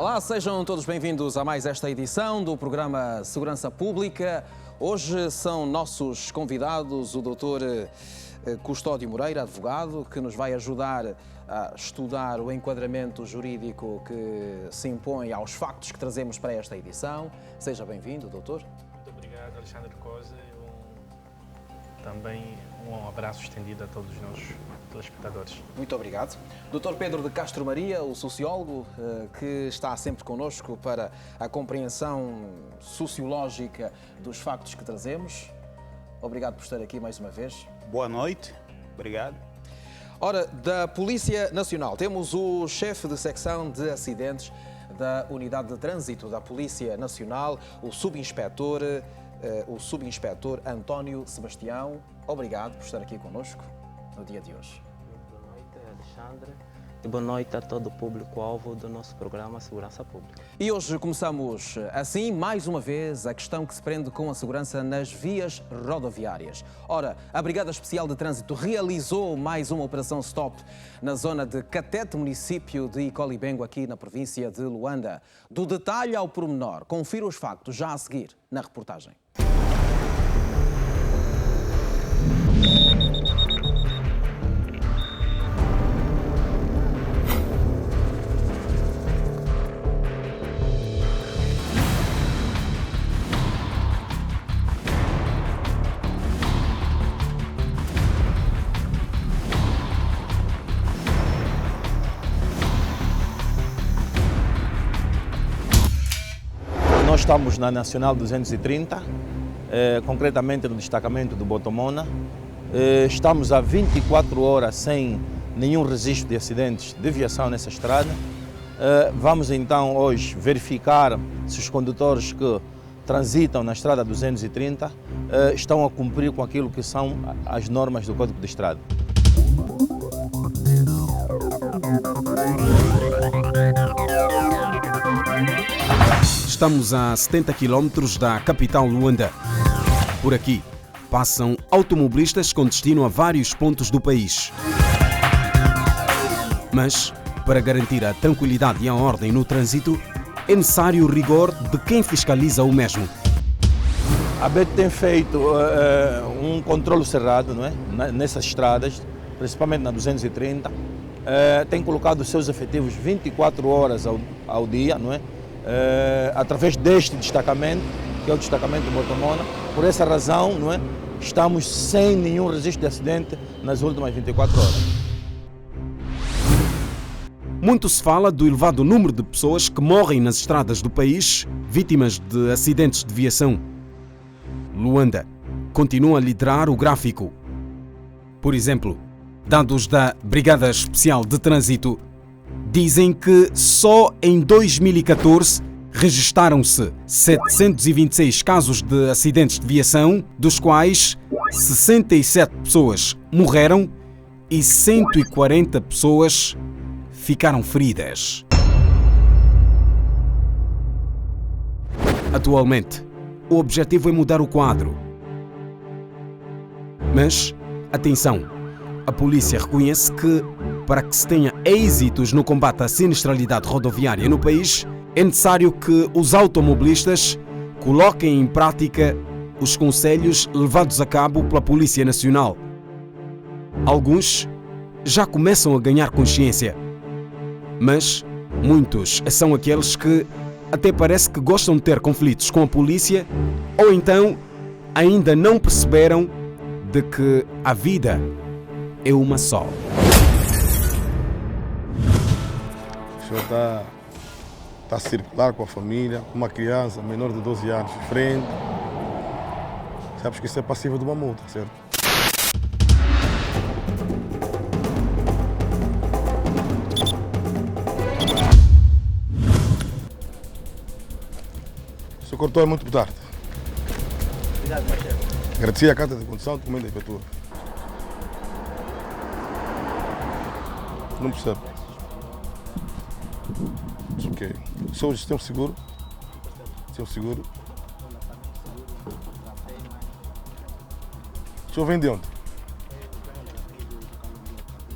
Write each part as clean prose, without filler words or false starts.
Olá, sejam todos bem-vindos a mais esta edição do programa Segurança Pública. Hoje são nossos convidados o Dr. Custódio Moreira, advogado, que nos vai ajudar a estudar o enquadramento jurídico que se impõe aos factos que trazemos para esta edição. Seja bem-vindo, doutor. Muito obrigado, Alexandre Cosa. Também um abraço estendido a todos os nossos telespectadores. Muito obrigado. Dr. Pedro de Castro Maria, o sociólogo, que está sempre connosco para a compreensão sociológica dos factos que trazemos. Obrigado por estar aqui mais uma vez. Boa noite. Obrigado. Ora, da Polícia Nacional, temos o chefe de secção de acidentes da Unidade de Trânsito da Polícia Nacional, o subinspetor António Sebastião. Obrigado por estar aqui connosco no dia de hoje. Boa noite, Alexandre. E boa noite a todo o público-alvo do nosso programa Segurança Pública. E hoje começamos assim, mais uma vez, a questão que se prende com a segurança nas vias rodoviárias. Ora, a Brigada Especial de Trânsito realizou mais uma operação stop na zona de Catete, município de Icolibengo, aqui na província de Luanda. Do detalhe ao pormenor, confira os factos já a seguir na reportagem. Nós estamos na Nacional 230, concretamente no destacamento do Botomona. Estamos há 24 horas sem nenhum registro de acidentes de viação nessa estrada. Vamos então hoje verificar se os condutores que transitam na estrada 230 estão a cumprir com aquilo que são as normas do Código de Estrada. Estamos a 70 km da capital Luanda. Por aqui, passam automobilistas com destino a vários pontos do país. Mas, para garantir a tranquilidade e a ordem no trânsito, é necessário o rigor de quem fiscaliza o mesmo. A BET tem feito um controle cerrado, não é? Nessas estradas, principalmente na 230. Tem colocado os seus efetivos 24 horas ao dia, não é? Através deste destacamento, que é o destacamento do Botomona. Por essa razão, não é? Estamos sem nenhum registro de acidente nas últimas 24 horas. Muito se fala do elevado número de pessoas que morrem nas estradas do país, vítimas de acidentes de viação. Luanda continua a liderar o gráfico. Por exemplo, dados da Brigada Especial de Trânsito dizem que só em 2014 registaram-se 726 casos de acidentes de viação, dos quais 67 pessoas morreram e 140 pessoas ficaram feridas. Atualmente, o objetivo é mudar o quadro. Mas, atenção, a polícia reconhece que, para que se tenha êxitos no combate à sinistralidade rodoviária no país, é necessário que os automobilistas coloquem em prática os conselhos levados a cabo pela Polícia Nacional. Alguns já começam a ganhar consciência, mas muitos são aqueles que até parece que gostam de ter conflitos com a polícia ou então ainda não perceberam de que a vida é uma só. O senhor está a circular com a família, uma criança menor de 12 anos de frente. Sabes que isso é passível de uma multa, certo? O senhor cortou é muito tarde. Obrigado, meu chefe. Agradecia a carta de condução, documento da efetua. Não percebe. Ok. O senhor tem um seguro? Tem um seguro? O senhor vem de onde?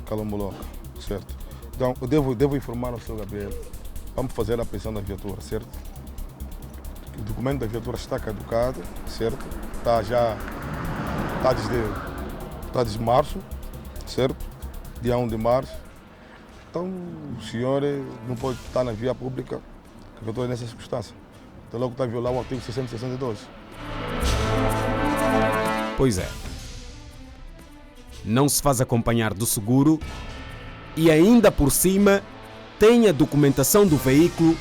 Calamboloca, certo. Então, eu devo informar ao senhor Gabriel vamos fazer a apreensão da viatura, certo? O documento da viatura está caducado, certo? Está desde março, certo? Dia 1 de março. Então, o senhor não pode estar na via pública, que a viatura é nessa circunstância. Então, logo está a violar o artigo 662. Pois é. Não se faz acompanhar do seguro e ainda por cima tem a documentação do veículo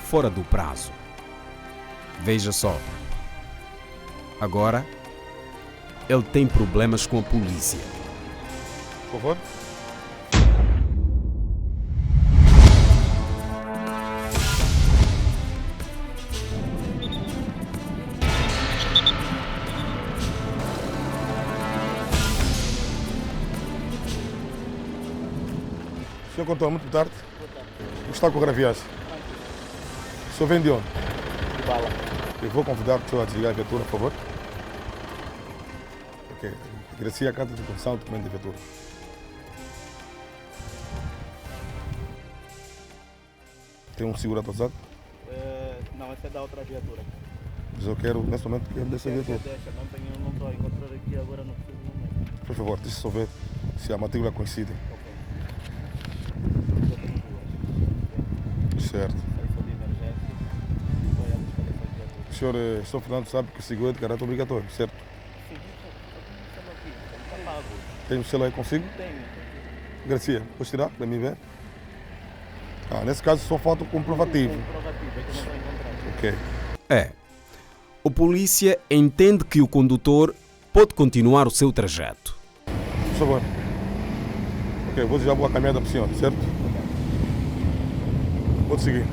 fora do prazo. Veja só. Agora, ele tem problemas com a polícia. Por favor. Senhor Contor, muito boa tarde. Como está a correr a viagem? O senhor vem de onde? De Bala. Eu vou convidar o senhor a desligar a viatura, por favor. Ok. Agradecia a carta de condução, o documento da viatura. Tem um seguro atrasado? Não, essa é da outra viatura. Mas eu quero, nesse momento, dessa viatura. Deixa, não estou a encontrar aqui agora no preciso momento. Por favor, deixe-se ver se a matrícula é conhecida. Certo. Só de emergência. Estou a buscar essa viatura. O senhor, Sr. Fernando, sabe que o seguro é de caráter obrigatório, certo? Sim, estamos aqui, está pago. Tem o selo aí consigo? Tenho. Garcia, pode tirar para mim ver? Nesse caso só falta o comprovativo. Comprovativo, é que não estou encontrando. Ok. É. O polícia entende que o condutor pode continuar o seu trajeto. Por favor. Ok, vou desejar boa caminhada para o senhor, certo? Pode seguir.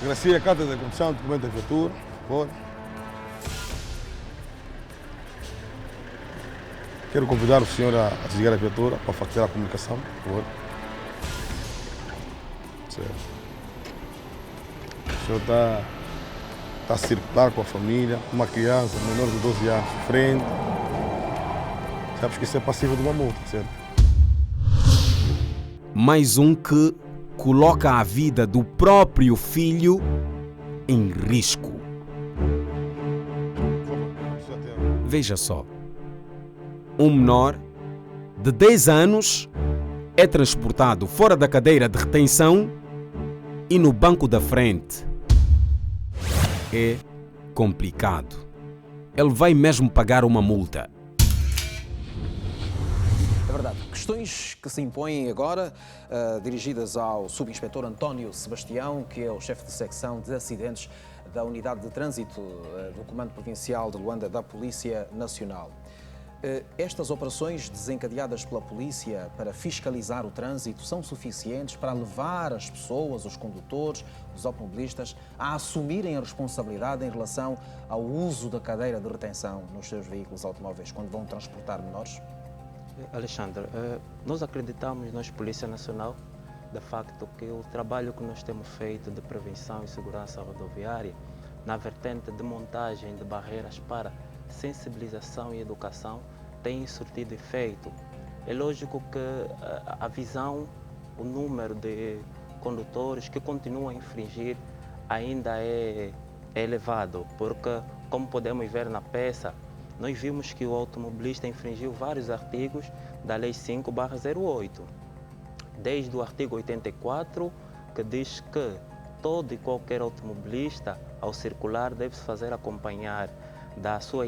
Agradecer a carta da condução, documento da viatura, por favor. Quero convidar o senhor a desligar a viatura para facilitar a comunicação, por favor. Certo. O senhor está a circular com a família, uma criança menor de 12 anos de frente. Sabes que isso é passível de uma multa, certo? Mais um que coloca a vida do próprio filho em risco. Por favor, Veja só. Um menor de 10 anos é transportado fora da cadeira de retenção e no banco da frente. É complicado. Ele vai mesmo pagar uma multa. É verdade. Questões que se impõem agora, dirigidas ao subinspetor António Sebastião, que é o chefe de secção de acidentes da Unidade de Trânsito do Comando Provincial de Luanda da Polícia Nacional. Estas operações desencadeadas pela polícia para fiscalizar o trânsito são suficientes para levar as pessoas, os condutores, os automobilistas, a assumirem a responsabilidade em relação ao uso da cadeira de retenção nos seus veículos automóveis quando vão transportar menores? Alexandre, nós acreditamos, nós Polícia Nacional, de facto que o trabalho que nós temos feito de prevenção e segurança rodoviária, na vertente de montagem de barreiras para sensibilização e educação, tem surtido efeito. É lógico que a visão, o número de condutores que continuam a infringir ainda é elevado, porque, como podemos ver na peça, nós vimos que o automobilista infringiu vários artigos da Lei 5/08, desde o artigo 84, que diz que todo e qualquer automobilista, ao circular, deve-se fazer acompanhar da sua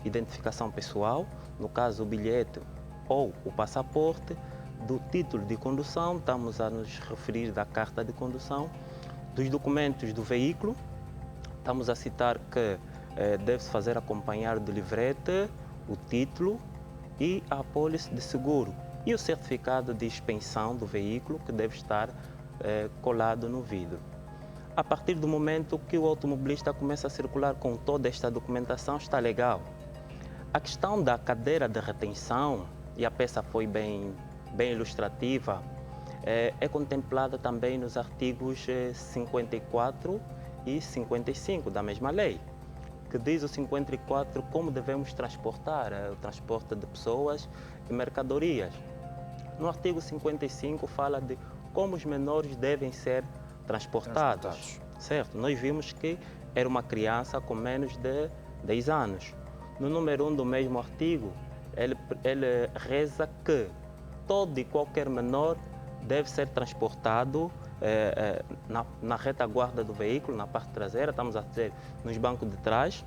identificação pessoal, no caso o bilhete ou o passaporte, do título de condução, estamos a nos referir da carta de condução, dos documentos do veículo, estamos a citar que deve-se fazer acompanhar do livrete, o título e a apólice de seguro e o certificado de expensão do veículo, que deve estar colado no vidro. A partir do momento que o automobilista começa a circular com toda esta documentação, está legal. A questão da cadeira de retenção, e a peça foi bem ilustrativa, é contemplada também nos artigos 54 e 55 da mesma lei, que diz o 54 como devemos transportar o transporte de pessoas e mercadorias. No artigo 55 fala de como os menores devem ser transportados. Certo? Nós vimos que era uma criança com menos de 10 anos. No número 1 do mesmo artigo, ele reza que todo e qualquer menor deve ser transportado na retaguarda do veículo, na parte traseira, estamos a dizer, nos bancos de trás,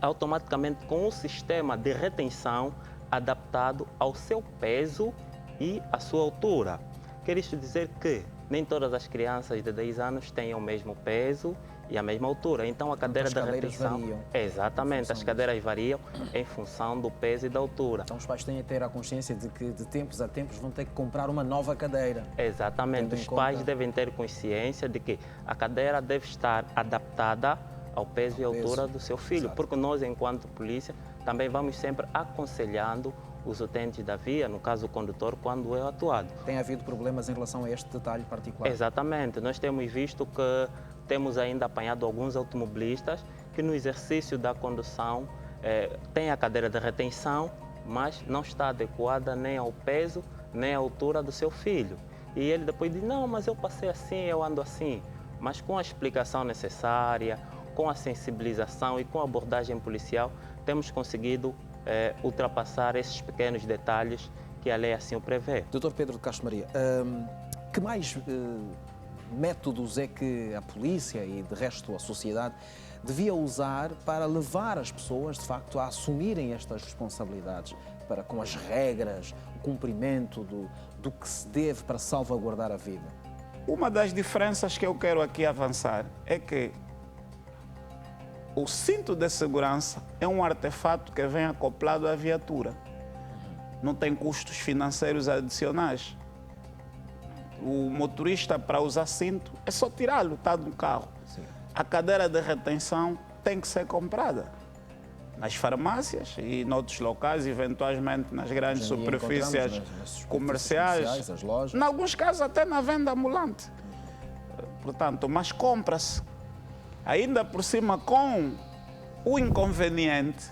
automaticamente com um sistema de retenção adaptado ao seu peso e à sua altura. Quer isto dizer que nem todas as crianças de 10 anos têm o mesmo peso e a mesma altura. Então a cadeira de retenção... variam. Exatamente, as cadeiras variam em função do peso e da altura. Então os pais têm a ter a consciência de que de tempos a tempos vão ter que comprar uma nova cadeira. Exatamente, os pais devem ter consciência de que a cadeira deve estar adaptada ao peso e altura do seu filho, porque nós, enquanto polícia, também vamos sempre aconselhando os utentes da via, no caso o condutor, quando é atuado. Tem havido problemas em relação a este detalhe particular? Exatamente. Nós temos visto que temos ainda apanhado alguns automobilistas que no exercício da condução têm a cadeira de retenção, mas não está adequada nem ao peso, nem à altura do seu filho. E ele depois diz, não, mas eu passei assim, eu ando assim. Mas com a explicação necessária, com a sensibilização e com a abordagem policial, temos conseguido ultrapassar esses pequenos detalhes que a lei assim o prevê. Dr. Pedro de Castro Maria, que mais métodos é que a polícia e, de resto, a sociedade devia usar para levar as pessoas, de facto, a assumirem estas responsabilidades, para com as regras, o cumprimento do que se deve para salvaguardar a vida? Uma das diferenças que eu quero aqui avançar é que o cinto de segurança é um artefato que vem acoplado à viatura. Não tem custos financeiros adicionais. O motorista, para usar cinto, é só tirá-lo, está no carro. Sim. A cadeira de retenção tem que ser comprada nas farmácias e noutros locais, eventualmente nas grandes superfícies comerciais, as lojas. Em alguns casos até na venda ambulante. Portanto, mas compra-se. Ainda por cima com o inconveniente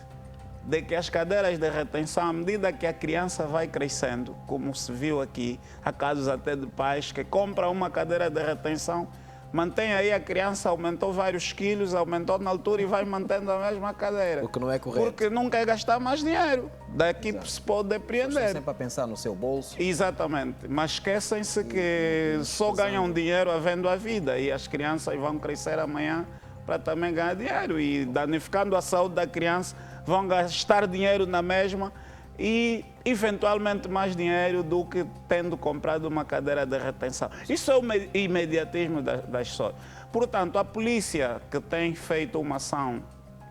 de que as cadeiras de retenção, à medida que a criança vai crescendo, como se viu aqui, há casos até de pais que compram uma cadeira de retenção, mantém aí a criança, aumentou vários quilos, aumentou na altura e vai mantendo a mesma cadeira. O que não é correto. Porque não quer gastar mais dinheiro. Daqui se pode depreender. Estão sempre a pensar no seu bolso. Exatamente. Mas esquecem-se que só ganham dinheiro havendo a vida e as crianças vão crescer amanhã para também ganhar dinheiro e danificando a saúde da criança, vão gastar dinheiro na mesma e eventualmente mais dinheiro do que tendo comprado uma cadeira de retenção. Isso é o imediatismo da história. Portanto, a polícia que tem feito uma ação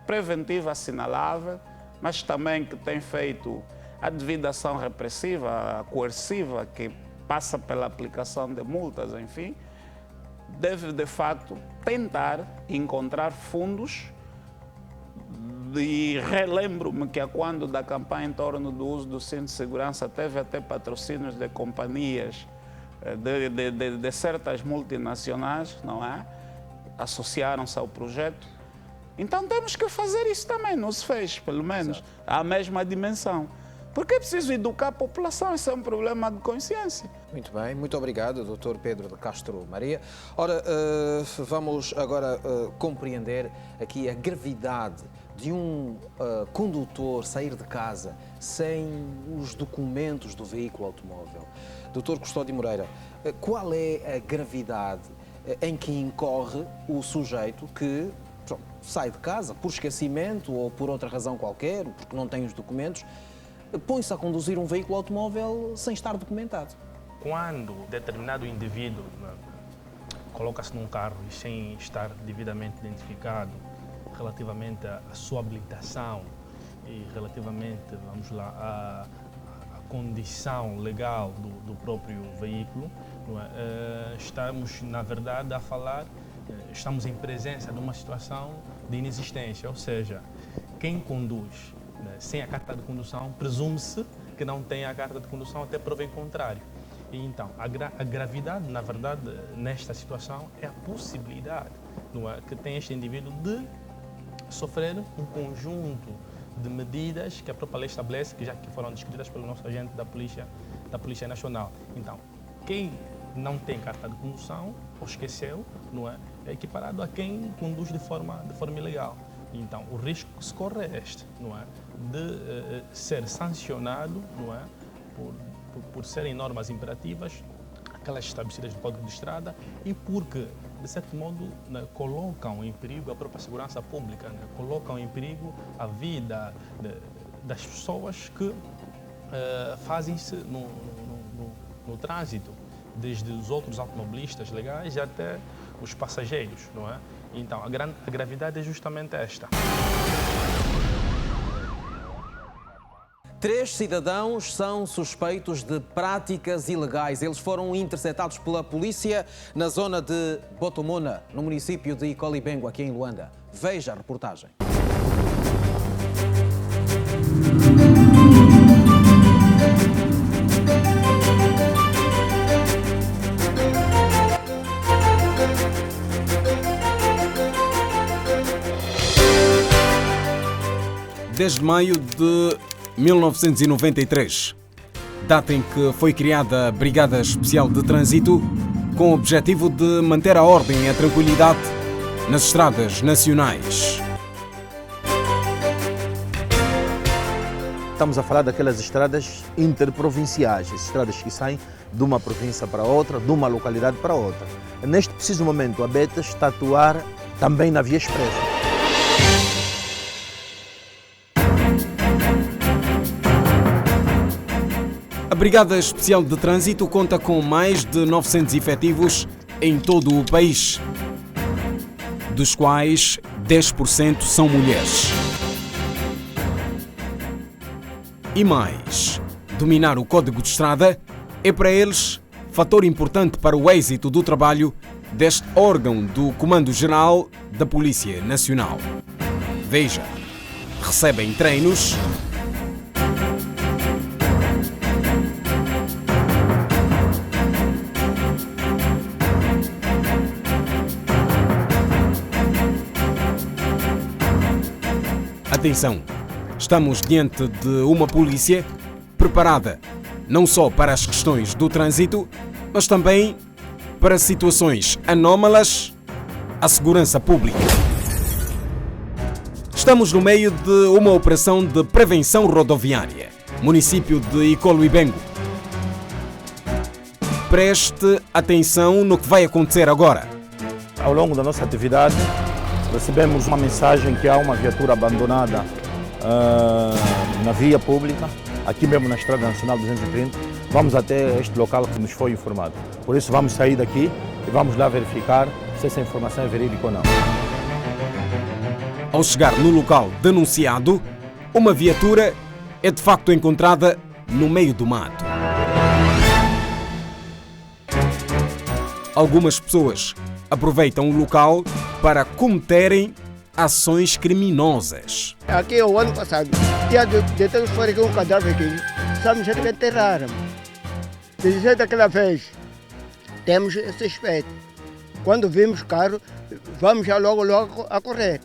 preventiva assinalável, mas também que tem feito a devida ação repressiva, a coerciva, que passa pela aplicação de multas, enfim, deve, de facto, tentar encontrar fundos. E relembro-me que, quando da campanha em torno do uso do cinto de segurança, teve até patrocínios de companhias, de certas multinacionais, não é? Associaram-se ao projeto. Então temos que fazer isso também, não se fez, pelo menos, à mesma dimensão. Porque é preciso educar a população, isso é um problema de consciência. Muito bem, muito obrigado, Dr. Pedro de Castro Maria. Ora, vamos agora compreender aqui a gravidade de um condutor sair de casa sem os documentos do veículo automóvel. Dr. Custódio Moreira, qual é a gravidade em que incorre o sujeito que sai de casa por esquecimento ou por outra razão qualquer, porque não tem os documentos, põe-se a conduzir um veículo automóvel sem estar documentado? Quando determinado indivíduo coloca-se num carro e sem estar devidamente identificado relativamente à sua habilitação e relativamente, vamos lá, à condição legal do próprio veículo, estamos, na verdade, a falar, estamos em presença de uma situação de inexistência, ou seja, quem conduz sem a carta de condução, presume-se que não tem a carta de condução até prova em contrário. E então, a gravidade, na verdade, nesta situação é a possibilidade, não é, que tem este indivíduo de sofrer um conjunto de medidas que a própria lei estabelece, que já que foram descritas pelo nosso agente da Polícia Nacional. Então, quem não tem carta de condução ou esqueceu, não é equiparado a quem conduz de forma ilegal. Então, o risco que se corre é este, não é, de ser sancionado, não é, por serem normas imperativas, aquelas estabelecidas no Código de Estrada, e porque, de certo modo, né, colocam em perigo a própria segurança pública, né, colocam em perigo a vida das pessoas que fazem-se no trânsito, desde os outros automobilistas legais até os passageiros, não é? Então, a gravidade é justamente esta. 3 cidadãos são suspeitos de práticas ilegais. Eles foram interceptados pela polícia na zona de Botomona, no município de Icolibengo, aqui em Luanda. Veja a reportagem. Desde maio de 1993, data em que foi criada a Brigada Especial de Trânsito, com o objetivo de manter a ordem e a tranquilidade nas estradas nacionais. Estamos a falar daquelas estradas interprovinciais, as estradas que saem de uma província para outra, de uma localidade para outra. Neste preciso momento, a BETA está a atuar também na via expressa. A Brigada Especial de Trânsito conta com mais de 900 efetivos em todo o país, dos quais 10% são mulheres. E mais, dominar o Código de Estrada é para eles fator importante para o êxito do trabalho deste órgão do Comando-Geral da Polícia Nacional. Veja, recebem treinos, atenção, estamos diante de uma polícia preparada não só para as questões do trânsito, mas também para situações anómalas à segurança pública. Estamos no meio de uma operação de prevenção rodoviária, município de Icolibengo. Preste atenção no que vai acontecer agora. Ao longo da nossa atividade, recebemos uma mensagem que há uma viatura abandonada na via pública, aqui mesmo na Estrada Nacional 230. Vamos até este local que nos foi informado. Por isso vamos sair daqui e vamos lá verificar se essa informação é verídica ou não. Ao chegar no local denunciado, uma viatura é de facto encontrada no meio do mato. Algumas pessoas aproveitam o local para cometerem ações criminosas. Aqui o ano passado, tinha detemos fora aqui um cadáver aqui, estamos a enterrar. Desde daquela vez, temos suspeito. Quando vimos o carro, vamos já logo a correr.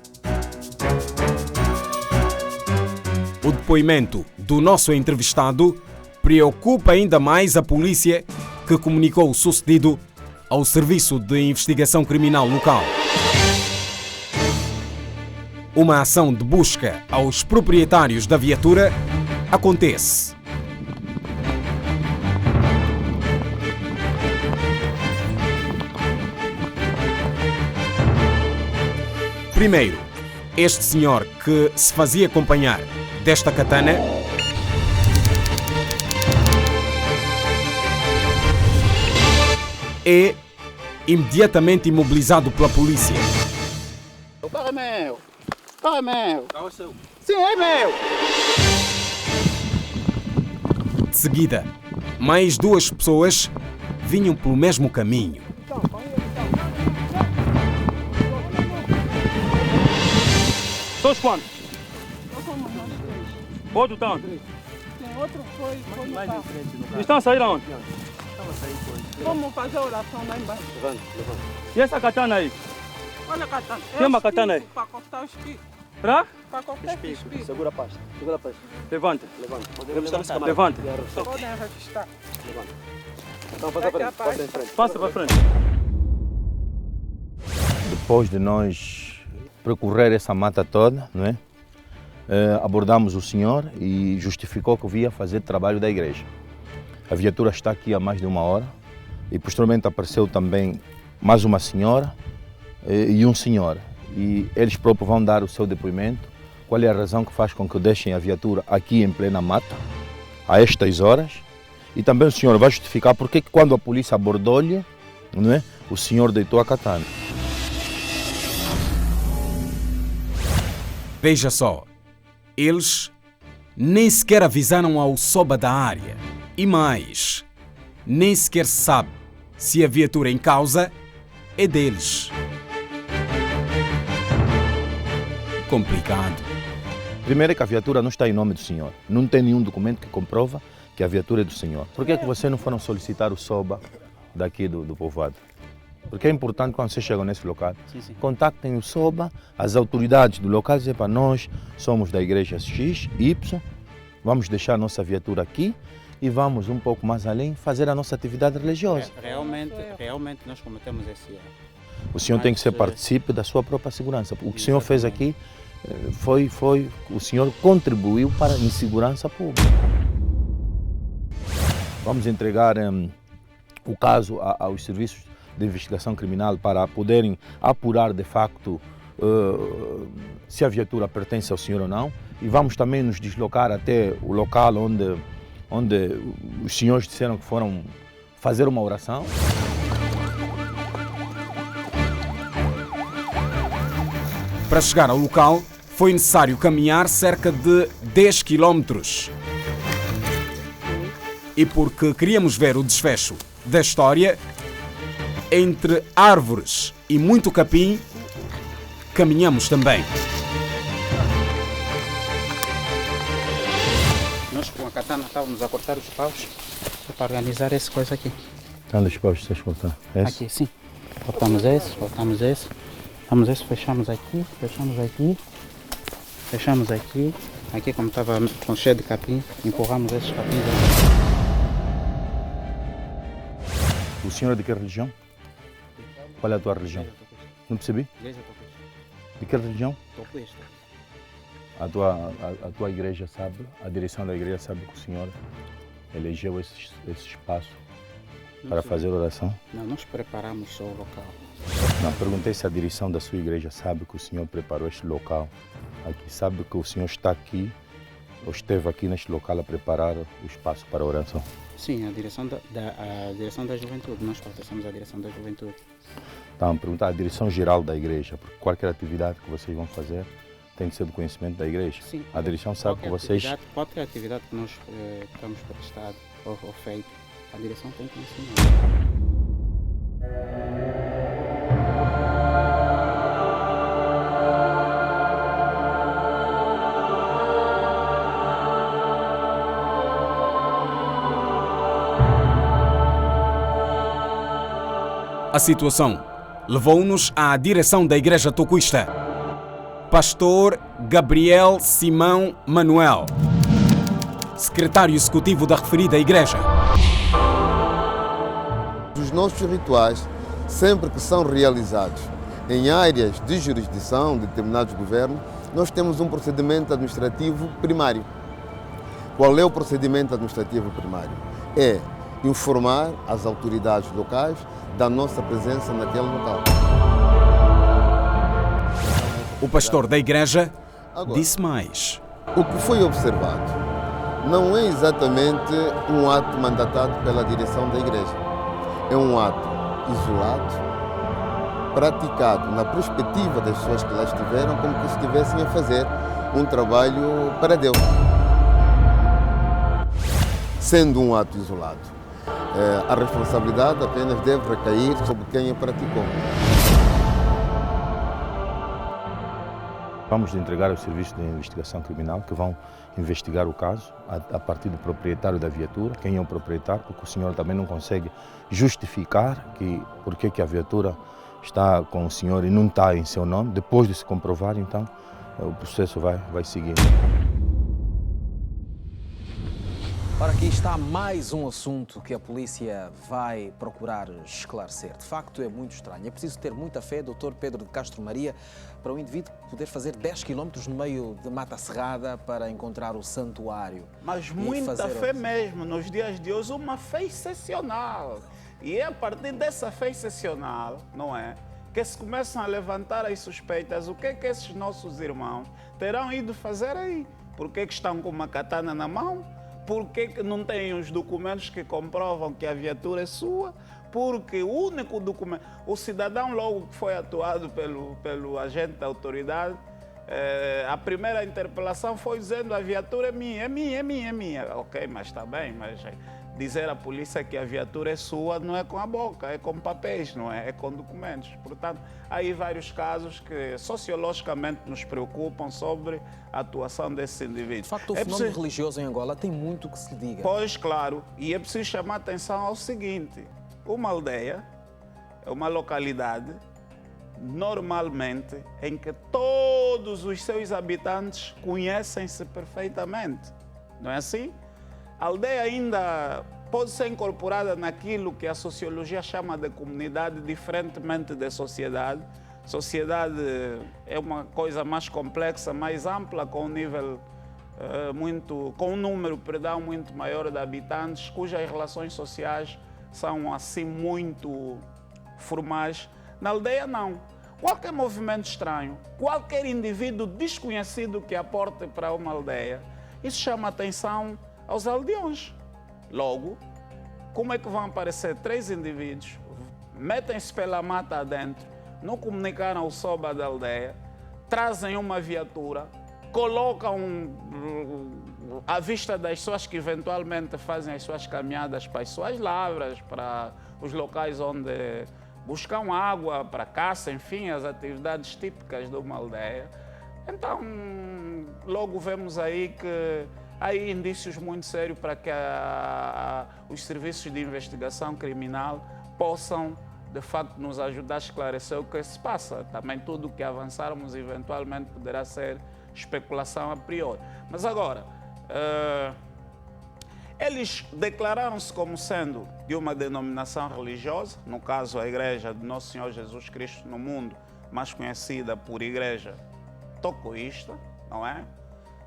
O depoimento do nosso entrevistado preocupa ainda mais a polícia, que comunicou o sucedido ao Serviço de Investigação Criminal local. Uma ação de busca aos proprietários da viatura acontece. Primeiro, este senhor que se fazia acompanhar desta katana é imediatamente imobilizado pela polícia. O carro é meu! O carro é meu! O carro é seu? Sim, é meu! De seguida, mais duas pessoas vinham pelo mesmo caminho. Todos quantos? Outro tanto. Tem outro foi no carro. Estão a sair aonde? Vamos fazer a oração lá embaixo. Levanta. E essa katana aí? Olha a katana. Tem uma katana aí? Para cortar os picos. Pra? Para cortar os picos. Segura a pasta. Levanta. Levanta. Levanta. Podem revistar. Então passa para frente. Passa para frente. Depois de nós percorrer essa mata toda, não é? Abordamos o senhor e justificou que vinha fazer trabalho da igreja. A viatura está aqui há mais de 1 hora e posteriormente apareceu também mais uma senhora e um senhor. E eles próprios vão dar o seu depoimento, qual é a razão que faz com que deixem a viatura aqui em plena mata, a estas horas. E também o senhor vai justificar porque que quando a polícia abordou-lhe, não é? O senhor deitou a katana. Veja só, eles nem sequer avisaram ao SOBA da área. E mais, nem sequer se sabe se a viatura em causa é deles. Complicado. Primeiro é que a viatura não está em nome do senhor. Não tem nenhum documento que comprova que a viatura é do senhor. Por que é que vocês não foram solicitar o SOBA daqui do povoado? Porque é importante quando vocês chegam nesse local, contactem o SOBA, as autoridades do local, dizem para nós, somos da igreja X, Y, vamos deixar a nossa viatura aqui e vamos um pouco mais além fazer a nossa atividade religiosa. Realmente nós cometemos esse erro. O senhor tem que ser partícipe da sua própria segurança. O que o senhor fez aqui o senhor contribuiu para a insegurança pública. Vamos entregar o caso aos serviços de investigação criminal para poderem apurar de facto se a viatura pertence ao senhor ou não, e vamos também nos deslocar até o local onde os senhores disseram que foram fazer uma oração. Para chegar ao local, foi necessário caminhar cerca de 10 quilómetros. E porque queríamos ver o desfecho da história, entre árvores e muito capim, caminhamos também. Nós com a katana estávamos a cortar os paus para organizar essa coisa aqui. Onde os paus vocês cortaram? Aqui, sim. Cortamos esse. Cortamos esse, fechamos aqui. Aqui como estava cheio de capim, empurramos esses capins aqui. O senhor é de que religião? Qual é a tua religião? Não percebi? Igreja Tocuista. De que religião? Tocuista. A tua igreja sabe, a direção da igreja sabe que o senhor elegeu esse espaço para fazer oração? Não, nós preparamos só o local. Não, perguntei se a direção da sua igreja sabe que o senhor preparou este local aqui, sabe que o senhor está aqui, ou esteve aqui neste local a preparar o espaço para a oração? Sim, a direção da juventude, nós pertencemos à direção da juventude. Então, perguntar a direção geral da igreja, porque qualquer atividade que vocês vão fazer tem que ser do conhecimento da igreja. Sim. A direção sabe que vocês... Qualquer atividade que nós estamos prestado ou feito, a direção tem conhecimento. A situação levou-nos à direção da Igreja Tocuista. Pastor Gabriel Simão Manuel, secretário executivo da referida igreja. Os nossos rituais, sempre que são realizados em áreas de jurisdição de determinados governos, nós temos um procedimento administrativo primário. Qual é o procedimento administrativo primário? É informar as autoridades locais da nossa presença naquele local. O pastor da igreja disse mais. O que foi observado não é exatamente um ato mandatado pela direção da igreja. É um ato isolado, praticado na perspectiva das pessoas que lá estiveram, como que estivessem a fazer um trabalho para Deus. Sendo um ato isolado, a responsabilidade apenas deve recair sobre quem a praticou. Vamos entregar ao Serviço de Investigação Criminal, que vão investigar o caso a partir do proprietário da viatura, quem é o proprietário, porque o senhor também não consegue justificar porque que a viatura está com o senhor e não está em seu nome. Depois de se comprovar, então, o processo vai seguir. Ora, aqui está mais um assunto que a polícia vai procurar esclarecer. De facto, é muito estranho. É preciso ter muita fé, Dr. Pedro de Castro Maria, para um indivíduo poder fazer 10 km no meio de mata cerrada para encontrar o santuário. Mas muita fé mesmo. Nos dias de hoje, uma fé excepcional. E é a partir dessa fé excepcional, não é, que se começam a levantar as suspeitas. O que é que esses nossos irmãos terão ido fazer aí? Por que estão com uma katana na mão? Por que não têm os documentos que comprovam que a viatura é sua? Porque o único documento... O cidadão, logo que foi atuado pelo agente da autoridade, a primeira interpelação foi dizendo a viatura é minha. Ok, mas está bem, mas dizer à polícia que a viatura é sua não é com a boca, é com papéis, não é? É com documentos. Portanto, há aí vários casos que sociologicamente nos preocupam sobre a atuação desses indivíduos. De facto, o fenómeno religioso em Angola tem muito que se lhe diga. Pois, claro. E é preciso chamar a atenção ao seguinte. Uma aldeia é uma localidade, normalmente, em que todos os seus habitantes conhecem-se perfeitamente. Não é assim? A aldeia ainda pode ser incorporada naquilo que a sociologia chama de comunidade, diferentemente da sociedade. Sociedade é uma coisa mais complexa, mais ampla, com um nível com um número, muito maior de habitantes, cujas relações sociais são assim muito formais. Na aldeia não. Qualquer movimento estranho, qualquer indivíduo desconhecido que aporte para uma aldeia, isso chama atenção aos aldeões. Logo, como é que vão aparecer 3 indivíduos, metem-se pela mata adentro, não comunicaram o SOBA da aldeia, trazem uma viatura, colocam à vista das pessoas que eventualmente fazem as suas caminhadas para as suas lavras, para os locais onde buscam água, para caça, enfim, as atividades típicas de uma aldeia. Então, logo vemos aí que há indícios muito sérios para que os serviços de investigação criminal possam, de facto, nos ajudar a esclarecer o que se passa. Também tudo o que avançarmos, eventualmente, poderá ser especulação a priori. Mas agora, eles declararam-se como sendo de uma denominação religiosa, no caso a Igreja de Nosso Senhor Jesus Cristo no mundo, mais conhecida por Igreja Tocoísta, não é?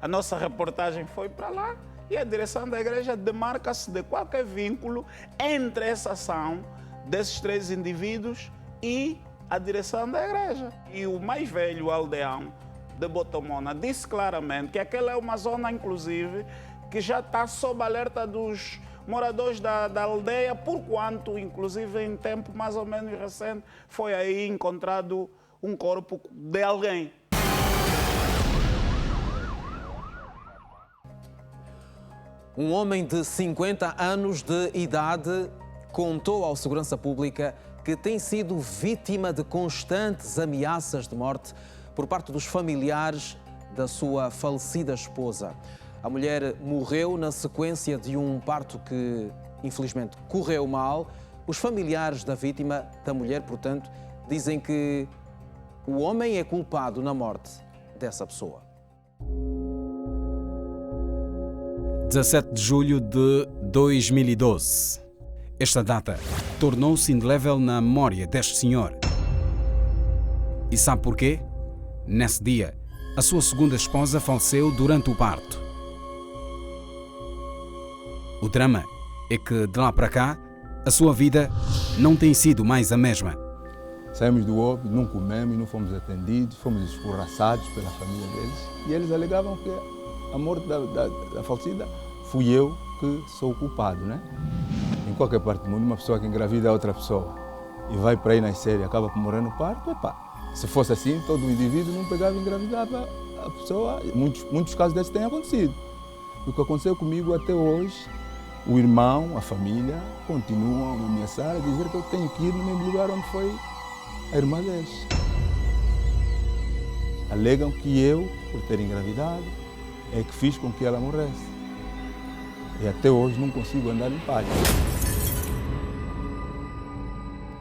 A nossa reportagem foi para lá e a direção da igreja demarca-se de qualquer vínculo entre essa ação desses 3 indivíduos e a direção da igreja. E o mais velho aldeão de Botomona disse claramente que aquela é uma zona, inclusive, que já está sob alerta dos moradores da aldeia, por quanto, inclusive, em tempo mais ou menos recente, foi aí encontrado um corpo de alguém. Um homem de 50 anos de idade contou ao Segurança Pública que tem sido vítima de constantes ameaças de morte por parte dos familiares da sua falecida esposa. A mulher morreu na sequência de um parto que, infelizmente, correu mal. Os familiares da vítima, da mulher, portanto, dizem que o homem é culpado na morte dessa pessoa. 17 de julho de 2012. Esta data tornou-se indelével na memória deste senhor. E sabe porquê? Nesse dia, a sua segunda esposa faleceu durante o parto. O drama é que, de lá para cá, a sua vida não tem sido mais a mesma. Saímos do óbito, não comemos, não fomos atendidos, fomos escorraçados pela família deles. E eles alegavam que a morte da falecida fui eu que sou o culpado, né? Em qualquer parte do mundo, uma pessoa que engravida outra pessoa e vai para aí nascer e acaba por morrer no parto, se fosse assim, todo indivíduo não pegava e engravidava a pessoa. Muitos casos desses têm acontecido. O que aconteceu comigo até hoje, o irmão, a família, continuam a me ameaçar, a dizer que eu tenho que ir no mesmo lugar onde foi a irmã deles. Alegam que eu, por ter engravidado, é que fiz com que ela morresse. E até hoje não consigo andar em paz.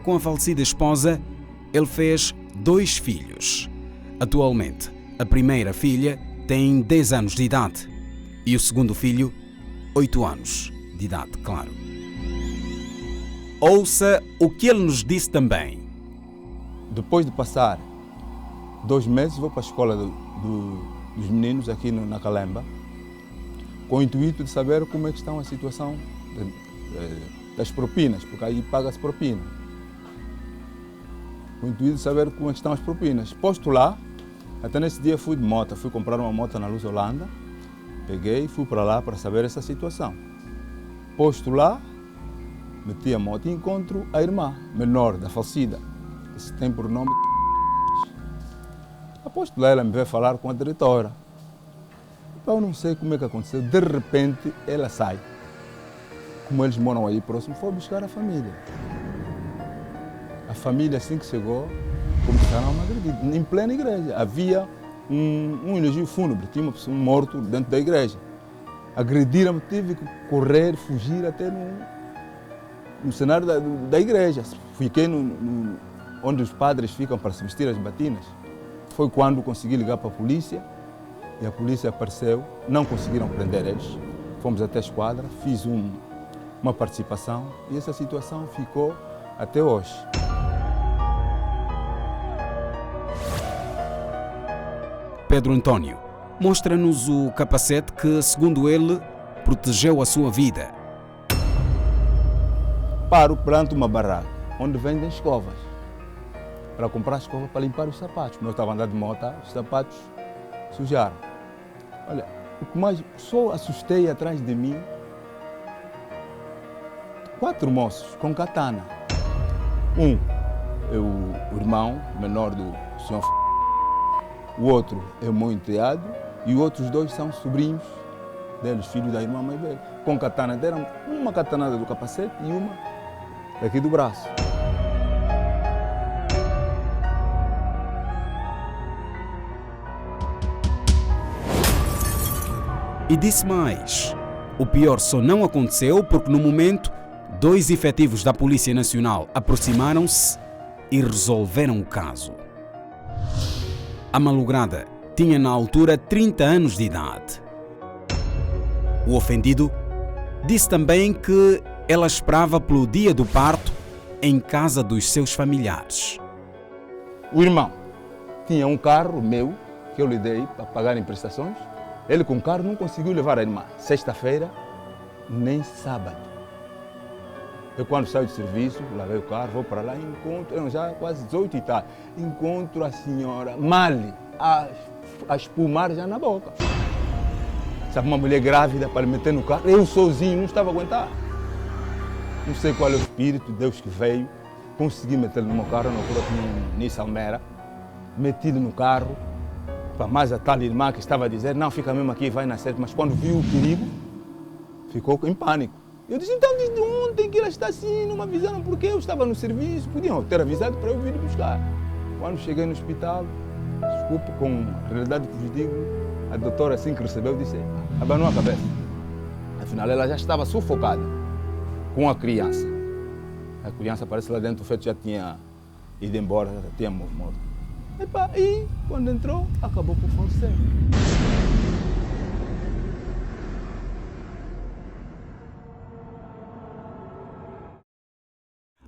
Com a falecida esposa, ele fez 2 filhos. Atualmente, a primeira filha tem 10 anos de idade e o segundo filho, 8 anos de idade, claro. Ouça o que ele nos disse também. Depois de passar 2 meses, vou para a escola dos meninos aqui na Calemba, com o intuito de saber como é que está a situação das propinas, porque aí paga-se propina. Com o intuito de saber como é que estão as propinas. Posto lá, até nesse dia fui de moto, fui comprar uma moto na Luz Holanda, peguei e fui para lá para saber essa situação. Posto lá, meti a moto e encontro a irmã menor da falecida, que se tem por nome. Após lá, ela me veio falar com a diretora. Eu não sei como é que aconteceu, de repente ela sai. Como eles moram aí próximo, foi buscar a família. A família, assim que chegou, começaram a me agredir. Em plena igreja, havia um elogio fúnebre, tinha uma pessoa morto dentro da igreja. Agrediram-me, tive que correr, fugir até no cenário da igreja. Fiquei onde os padres ficam para se vestir as batinas. Foi quando consegui ligar para a polícia e a polícia apareceu. Não conseguiram prender eles. Fomos até a esquadra, fiz uma participação e essa situação ficou até hoje. Pedro António mostra-nos o capacete que, segundo ele, protegeu a sua vida. Paro perante uma barraca onde vendem escovas. Para comprar escova para limpar os sapatos. Eu estava andando de moto, os sapatos sujaram. Olha, o que mais só assustei atrás de mim, 4 moços com katana. Um é o irmão menor do senhor, o outro é o meu enteado e os outros 2 são sobrinhos deles, filhos da irmã mais velha. Com katana, deram uma katanada do capacete e uma daqui do braço. E disse mais. O pior só não aconteceu porque no momento 2 efetivos da Polícia Nacional aproximaram-se e resolveram o caso. A malograda tinha na altura 30 anos de idade. O ofendido disse também que ela esperava pelo dia do parto em casa dos seus familiares. O irmão tinha um carro meu que eu lhe dei para pagar em prestações. Ele com o carro não conseguiu levar a irmã. Sexta-feira, nem sábado. Eu quando saio de serviço, lavei o carro, vou para lá e encontro, já quase 18 e tal, encontro a senhora Mali a espumar já na boca. Sabe, uma mulher grávida para meter no carro, eu sozinho não estava a aguentar. Não sei qual é o espírito, Deus que veio, consegui meter no meu carro, na altura tinha um Nissan Almera, meti-lo no carro, para mais a tal irmã que estava a dizer, não, fica mesmo aqui, vai nascer, mas quando viu o perigo, ficou em pânico. Eu disse, então desde ontem que ela está assim, não me avisaram porque eu estava no serviço, podiam ter avisado para eu vir buscar. Quando cheguei no hospital, desculpe, com a realidade que vos digo, a doutora assim que recebeu disse, abanou a cabeça. Afinal, ela já estava sufocada com a criança. A criança aparece lá dentro, o feto já tinha ido embora, já tinha morto. E quando entrou, acabou por falecer.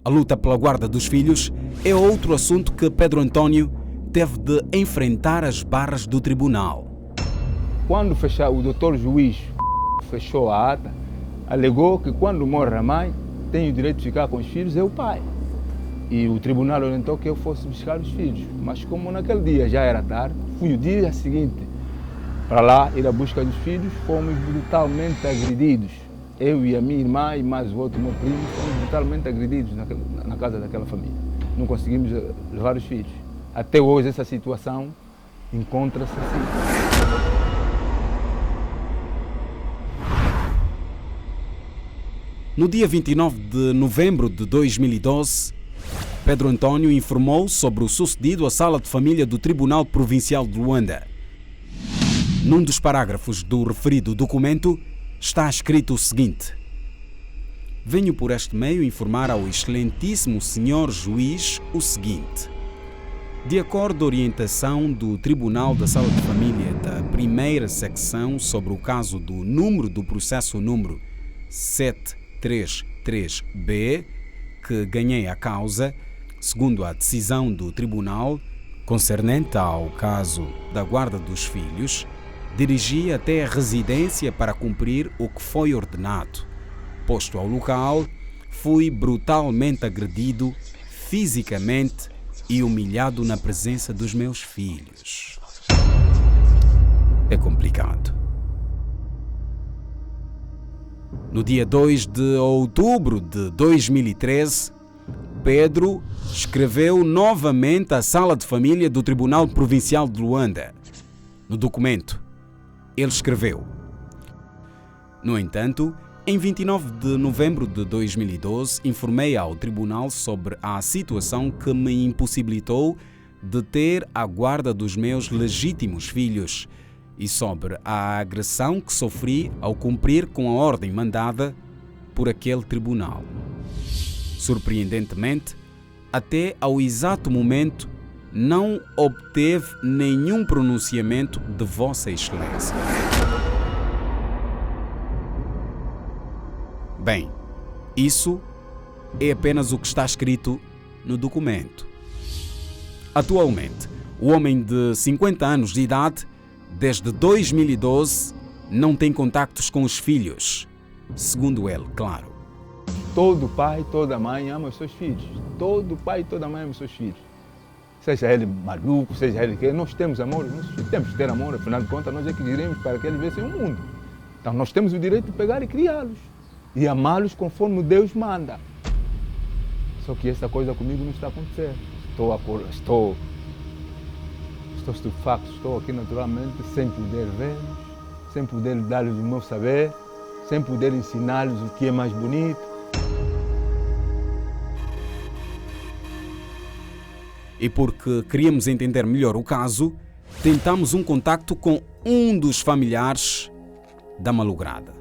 A luta pela guarda dos filhos é outro assunto que Pedro António teve de enfrentar as barras do tribunal. Quando o doutor juiz fechou a ata, alegou que quando morre a mãe, tem o direito de ficar com os filhos, é o pai. E o tribunal orientou que eu fosse buscar os filhos. Mas como naquele dia já era tarde, fui o dia seguinte para lá ir à busca dos filhos, fomos brutalmente agredidos. Eu e a minha irmã e mais o outro meu primo fomos brutalmente agredidos na casa daquela família. Não conseguimos levar os filhos. Até hoje essa situação encontra-se assim. No dia 29 de novembro de 2012, Pedro Antônio informou sobre o sucedido à Sala de Família do Tribunal Provincial de Luanda. Num dos parágrafos do referido documento está escrito o seguinte: venho por este meio informar ao excelentíssimo senhor juiz o seguinte. De acordo com a orientação do Tribunal da Sala de Família da primeira secção sobre o caso do número do processo número 733B, que ganhei a causa, segundo a decisão do Tribunal, concernente ao caso da guarda dos filhos, dirigi até a residência para cumprir o que foi ordenado. Posto ao local, fui brutalmente agredido fisicamente e humilhado na presença dos meus filhos. É complicado. No dia 2 de outubro de 2013, Pedro escreveu novamente à Sala de Família do Tribunal Provincial de Luanda. No documento, ele escreveu: no entanto, em 29 de novembro de 2012, informei ao Tribunal sobre a situação que me impossibilitou de ter a guarda dos meus legítimos filhos e sobre a agressão que sofri ao cumprir com a ordem mandada por aquele tribunal. Surpreendentemente, até ao exato momento, não obteve nenhum pronunciamento de Vossa Excelência. Bem, isso é apenas o que está escrito no documento. Atualmente, o homem de 50 anos de idade, desde 2012, não tem contactos com os filhos, segundo ele, claro. Todo pai, toda mãe ama os seus filhos. Todo pai e toda mãe ama os seus filhos. Seja ele maluco, seja ele que nós temos amor, nós temos que ter amor, afinal de contas nós é que diremos para que eles vejam o mundo. Então nós temos o direito de pegar e criá-los e amá-los conforme Deus manda. Só que essa coisa comigo não está acontecendo. Estou estupefacto, estou aqui naturalmente sem poder vê-los, sem poder dar-lhes o meu saber, sem poder ensinar-lhes o que é mais bonito. E porque queríamos entender melhor o caso, tentamos um contacto com um dos familiares da malograda.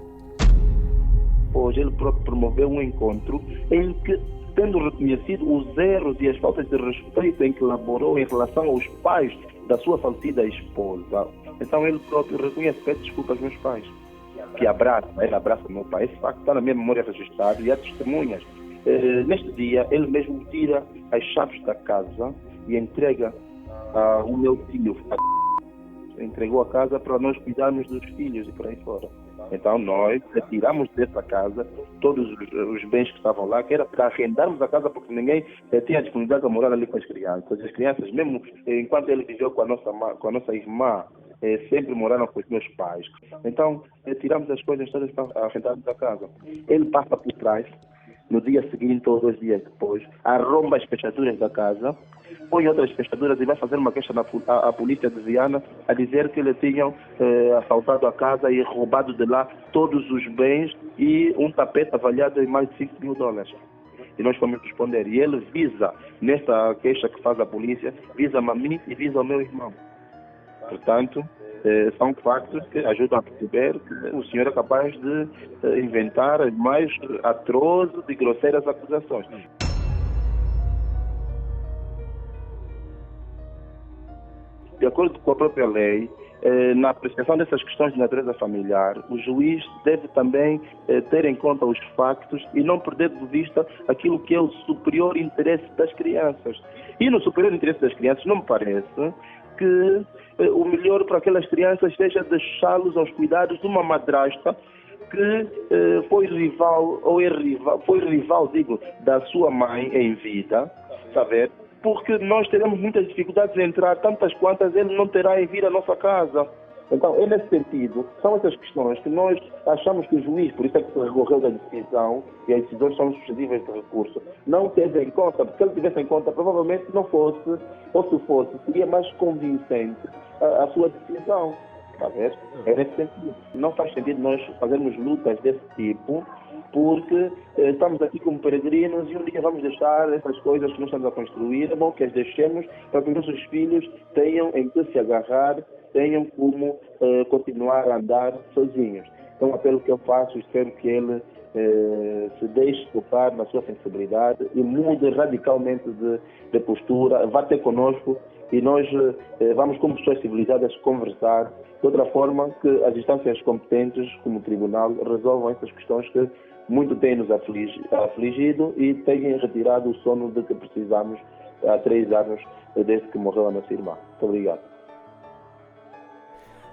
Pois ele próprio promoveu um encontro em que, tendo reconhecido os erros e as faltas de respeito em que elaborou em relação aos pais da sua falecida esposa, então ele próprio reconhece, pede desculpa aos meus pais, que ele abraça o meu pai. Esse facto está na minha memória registrado e há testemunhas. Neste dia, ele mesmo tira as chaves da casa e entrega ao meu filho. Entregou a casa para nós cuidarmos dos filhos e por aí fora. Então nós retiramos dessa casa todos os bens que estavam lá, que era para arrendarmos a casa, porque ninguém tinha disponibilidade a morar ali com as crianças. As crianças, mesmo enquanto ele viveu com a nossa irmã, sempre moraram com os meus pais. Então tiramos as coisas todas para arrendarmos a casa. Ele passa por trás, no dia seguinte ou 2 dias depois, arromba as fechaduras da casa, põe outras fechaduras e vai fazer uma queixa à polícia de Viana a dizer que ele tinha assaltado a casa e roubado de lá todos os bens e um tapete avaliado em mais de $5.000. E nós fomos responder. E ele visa, nesta queixa que faz a polícia, visa-me a mim e visa ao meu irmão. Portanto, são factos que ajudam a perceber que o senhor é capaz de inventar as mais atrozes e grosseiras acusações. De acordo com a própria lei, na apreciação dessas questões de natureza familiar, o juiz deve também ter em conta os factos e não perder de vista aquilo que é o superior interesse das crianças. E no superior interesse das crianças, não me parece que o melhor para aquelas crianças seja deixá-los aos cuidados de uma madrasta que foi rival, da sua mãe em vida, saber? Porque nós teremos muitas dificuldades em entrar, tantas quantas ele não terá em vir à nossa casa. Então, é nesse sentido, são essas questões que nós achamos que o juiz, por isso é que se recorreu da decisão, e as decisões são suscetíveis de recurso, não teve em conta, porque se ele tivesse em conta, provavelmente não fosse, ou se fosse, seria mais convincente a sua decisão. Está a ver? É nesse sentido. Não faz sentido nós fazermos lutas desse tipo porque estamos aqui como peregrinos e um dia vamos deixar essas coisas que nós estamos a construir. É bom que as deixemos para que os nossos filhos tenham em que se agarrar, tenham como continuar a andar sozinhos. Então, o apelo que eu faço, espero que ele se deixe tocar na sua sensibilidade e mude radicalmente de postura, vá ter conosco e nós vamos, como pessoas civilizadas, conversar de outra forma que as instâncias competentes, como o Tribunal, resolvam essas questões que muito têm nos afligido e têm retirado o sono de que precisamos há 3 anos desde que morreu a nossa irmã. Muito obrigado.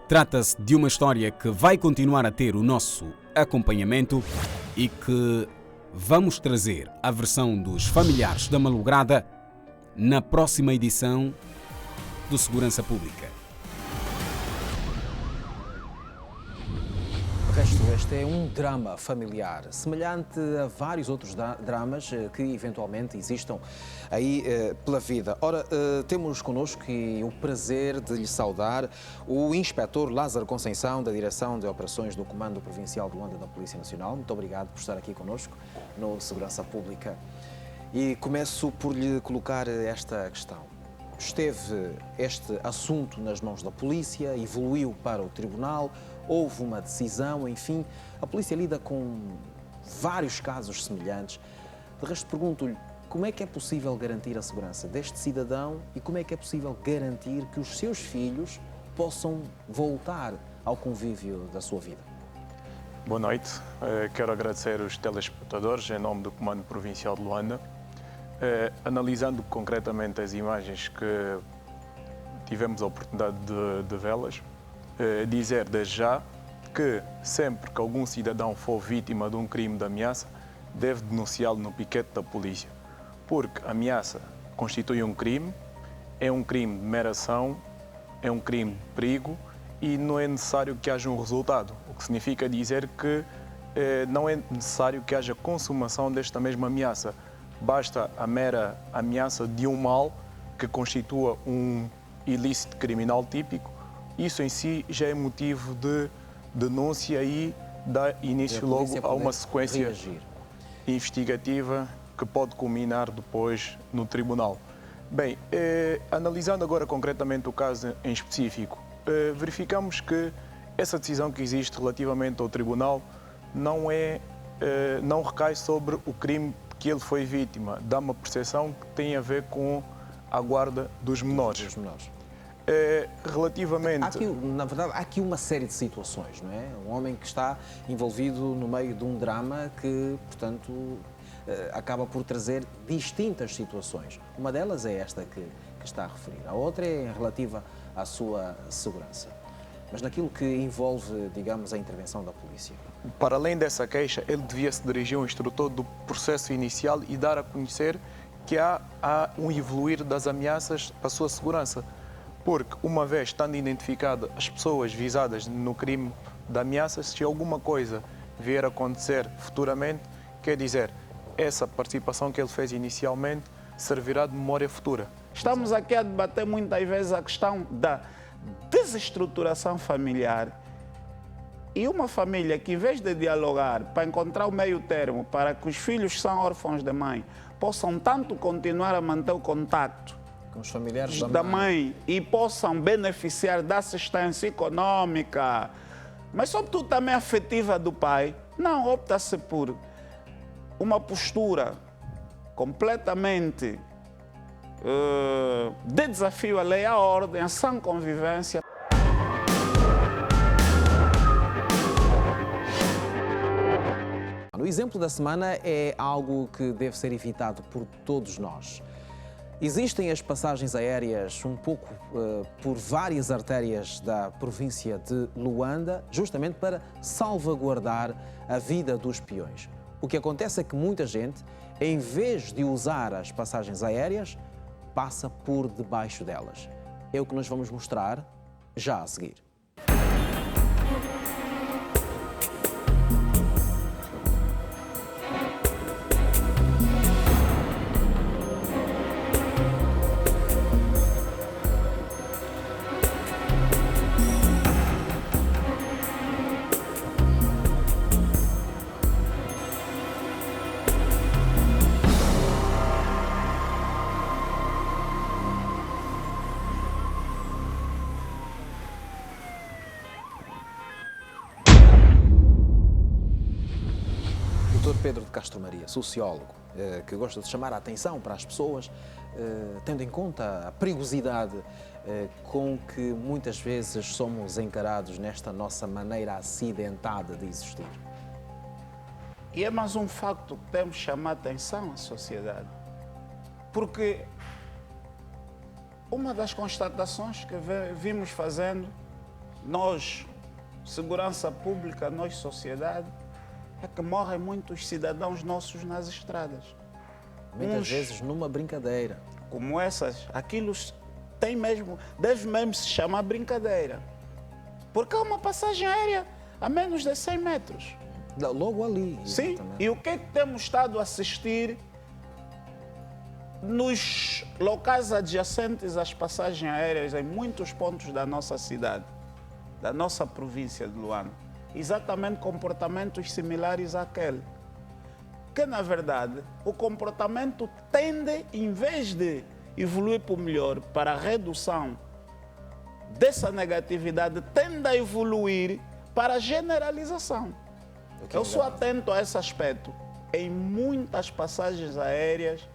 Trata-se de uma história que vai continuar a ter o nosso acompanhamento e que vamos trazer a versão dos familiares da malograda na próxima edição do Segurança Pública. Este é um drama familiar, semelhante a vários outros dramas que eventualmente existam aí pela vida. Ora, temos connosco e o prazer de lhe saudar o Inspetor Lázaro Conceição, da Direção de Operações do Comando Provincial de Luanda da Polícia Nacional. Muito obrigado por estar aqui connosco no Segurança Pública. E começo por lhe colocar esta questão. Esteve este assunto nas mãos da polícia, evoluiu para o tribunal, houve uma decisão, enfim, a polícia lida com vários casos semelhantes. De resto, pergunto-lhe, como é que é possível garantir a segurança deste cidadão e como é que é possível garantir que os seus filhos possam voltar ao convívio da sua vida? Boa noite. Quero agradecer os telespectadores em nome do Comando Provincial de Luanda. Analisando concretamente as imagens que tivemos a oportunidade de vê-las, dizer desde já que sempre que algum cidadão for vítima de um crime de ameaça, deve denunciá-lo no piquete da polícia, porque a ameaça constitui um crime, é um crime de mera ação, é um crime de perigo e não é necessário que haja um resultado, o que significa dizer que não é necessário que haja consumação desta mesma ameaça. Basta a mera ameaça de um mal que constitua um ilícito criminal típico. Isso em si já é motivo de denúncia e dá início logo a uma sequência investigativa que pode culminar depois no tribunal. Bem, analisando agora concretamente o caso em específico, verificamos que essa decisão que existe relativamente ao tribunal não recai sobre o crime que ele foi vítima, dá uma percepção que tem a ver com a guarda dos menores. Relativamente... Na verdade, há aqui uma série de situações, não é? Um homem que está envolvido no meio de um drama que, portanto, acaba por trazer distintas situações. Uma delas é esta que está a referir. A outra é relativa à sua segurança. Mas naquilo que envolve, digamos, a intervenção da polícia. Para além dessa queixa, ele devia se dirigir ao instrutor do processo inicial e dar a conhecer que há um evoluir das ameaças para a sua segurança. Porque, uma vez estando identificadas as pessoas visadas no crime de ameaças, se alguma coisa vier a acontecer futuramente, quer dizer, essa participação que ele fez inicialmente servirá de memória futura. Estamos aqui a debater muitas vezes a questão da desestruturação familiar. E uma família que, em vez de dialogar para encontrar o meio termo para que os filhos que são órfãos de mãe possam tanto continuar a manter o contato com os familiares da mãe e possam beneficiar da assistência econômica, mas sobretudo também afetiva do pai, não, opta-se por uma postura completamente de desafio à lei, à ordem, à sã convivência. O exemplo da semana é algo que deve ser evitado por todos nós. Existem as passagens aéreas um pouco por várias artérias da província de Luanda, justamente para salvaguardar a vida dos peões. O que acontece é que muita gente, em vez de usar as passagens aéreas, passa por debaixo delas. É o que nós vamos mostrar já a seguir. Dr. Pedro de Castro Maria, sociólogo, que gosta de chamar a atenção para as pessoas, tendo em conta a perigosidade com que muitas vezes somos encarados nesta nossa maneira acidentada de existir. E é mais um facto que temos que chamar a atenção à sociedade. Porque uma das constatações que vimos fazendo, nós, segurança pública, nós, sociedade, é que morrem muitos cidadãos nossos nas estradas. Muitas vezes numa brincadeira. Como essas, aquilo deve mesmo se chamar brincadeira. Porque é uma passagem aérea a menos de 100 metros. Logo ali. Sim, exatamente. E o que é que temos estado a assistir nos locais adjacentes às passagens aéreas em muitos pontos da nossa cidade, da nossa província de Luanda? Exatamente comportamentos similares àquele. Que, na verdade, o comportamento tende, em vez de evoluir para o melhor, para a redução dessa negatividade, tende a evoluir para a generalização. Eu sou atento a esse aspecto. Em muitas passagens aéreas,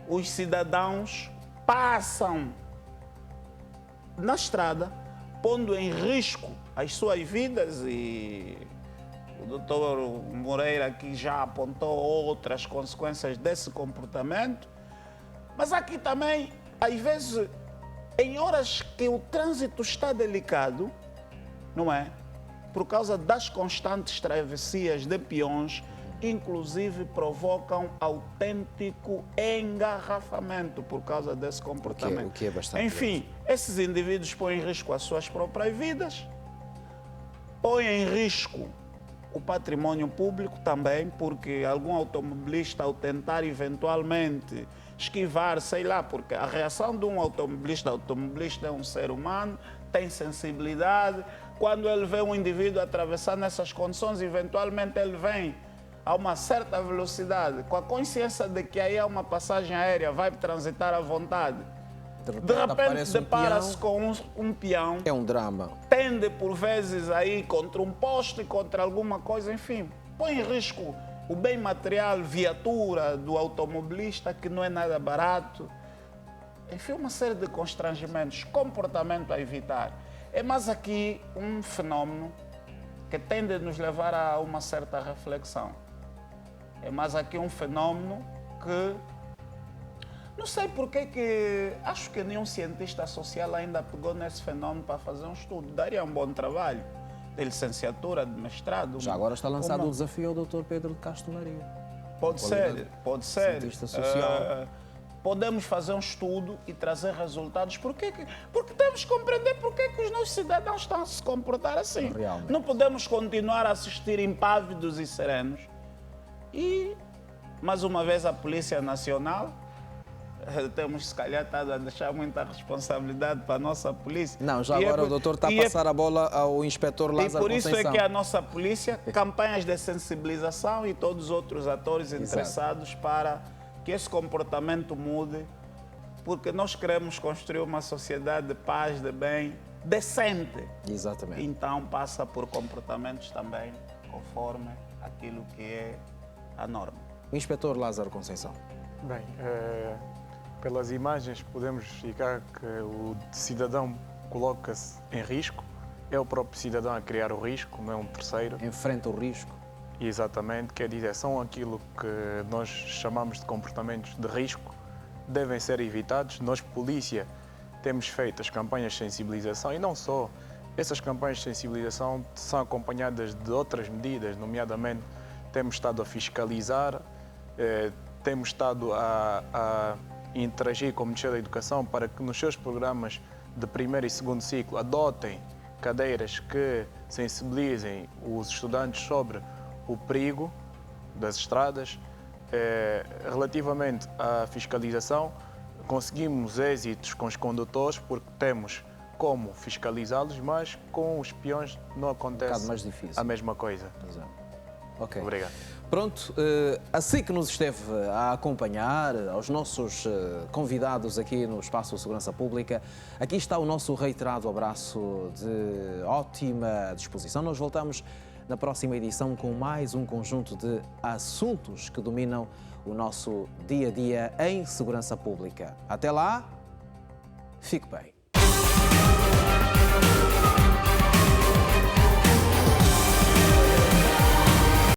os cidadãos passam na estrada, pondo em risco as suas vidas, e o doutor Moreira aqui já apontou outras consequências desse comportamento. Mas aqui também, às vezes, em horas que o trânsito está delicado, não é? Por causa das constantes travessias de peões, inclusive provocam autêntico engarrafamento por causa desse comportamento. O que é bastante Enfim, esses indivíduos põem em risco as suas próprias vidas, põem em risco o patrimônio público também, porque algum automobilista, ao tentar eventualmente esquivar, sei lá, porque a reação de um automobilista é um ser humano, tem sensibilidade. Quando ele vê um indivíduo atravessar nessas condições, eventualmente ele vem a uma certa velocidade, com a consciência de que aí é uma passagem aérea, vai transitar à vontade. De repente depara-se com um peão. É um drama. Tende, por vezes, aí contra um poste, contra alguma coisa, enfim. Põe em risco o bem material, viatura do automobilista, que não é nada barato. Enfim, uma série de constrangimentos, comportamento a evitar. É mais aqui um fenómeno que tende a nos levar a uma certa reflexão. É mais aqui um fenómeno que não sei porque que acho que nenhum cientista social ainda pegou nesse fenómeno para fazer um estudo. Daria um bom trabalho de licenciatura, de mestrado. Já agora está lançado o desafio ao Dr. Pedro de Castro Maria. Pode ser. Cientista social. Podemos fazer um estudo e trazer resultados. Porque temos que compreender porque que os nossos cidadãos estão a se comportar assim. Realmente. Não podemos continuar a assistir impávidos e serenos. E, mais uma vez, a Polícia Nacional, temos, se calhar, estado a deixar muita responsabilidade para a nossa polícia. Não, já agora o doutor está a passar a bola ao inspetor Lázaro Conceição. E por isso é que a nossa polícia, campanhas de sensibilização e todos os outros atores interessados para que esse comportamento mude, porque nós queremos construir uma sociedade de paz, de bem, decente. Exatamente. Então passa por comportamentos também conforme aquilo que é a norma. Inspetor Lázaro Conceição. Bem, pelas imagens podemos verificar que o cidadão coloca-se em risco, é o próprio cidadão a criar o risco, não é um terceiro. Enfrenta o risco. Exatamente, quer dizer, são aquilo que nós chamamos de comportamentos de risco, devem ser evitados. Nós, polícia, temos feito as campanhas de sensibilização e não só. Essas campanhas de sensibilização são acompanhadas de outras medidas, nomeadamente temos estado a fiscalizar, temos estado a interagir com o Ministério da Educação para que nos seus programas de primeiro e segundo ciclo adotem cadeiras que sensibilizem os estudantes sobre o perigo das estradas. Relativamente à fiscalização, conseguimos êxitos com os condutores porque temos como fiscalizá-los, mas com os peões não acontece mais difícil. A mesma coisa. Exato. Ok. Obrigado. Pronto, assim que nos esteve a acompanhar, aos nossos convidados aqui no Espaço Segurança Pública, aqui está o nosso reiterado abraço de ótima disposição. Nós voltamos na próxima edição com mais um conjunto de assuntos que dominam o nosso dia a dia em segurança pública. Até lá, fique bem.